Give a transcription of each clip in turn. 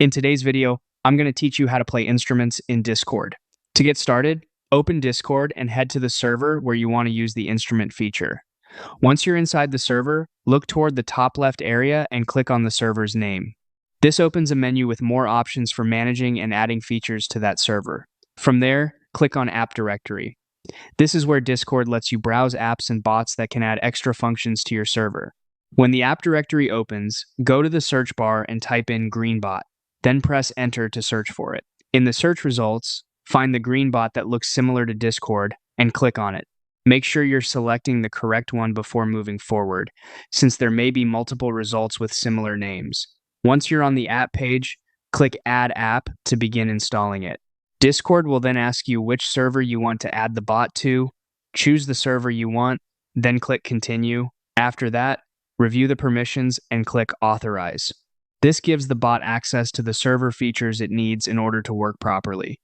In today's video, I'm going to teach you how to play instruments in Discord. To get started, open Discord and head to the server where you want to use the instrument feature. Once you're inside the server, look toward the top left area and click on the server's name. This opens a menu with more options for managing and adding features to that server. From there, click on App Directory. This is where Discord lets you browse apps and bots that can add extra functions to your server. When the app directory opens, go to the search bar and type in Greenbot, then press Enter to search for it. In the search results, find the Greenbot that looks similar to Discord and click on it. Make sure you're selecting the correct one before moving forward, since there may be multiple results with similar names. Once you're on the app page, click Add App to begin installing it. Discord will then ask you which server you want to add the bot to. Choose the server you want, then click Continue. After that, review the permissions and click Authorize. This gives the bot access to the server features it needs in order to work properly.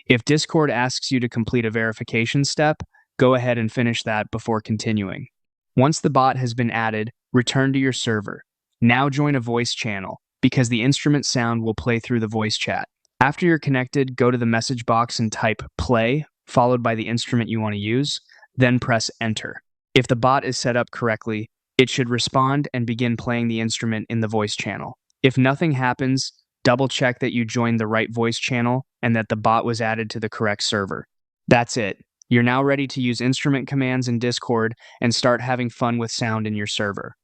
If Discord asks you to complete a verification step, go ahead and finish that before continuing. Once the bot has been added, return to your server. Now join a voice channel, because the instrument sound will play through the voice chat. After you're connected, go to the message box and type play, followed by the instrument you want to use, then press enter. If the bot is set up correctly, it should respond and begin playing the instrument in the voice channel. If nothing happens, double check that you joined the right voice channel and that the bot was added to the correct server. That's it. You're now ready to use instrument commands in Discord and start having fun with sound in your server.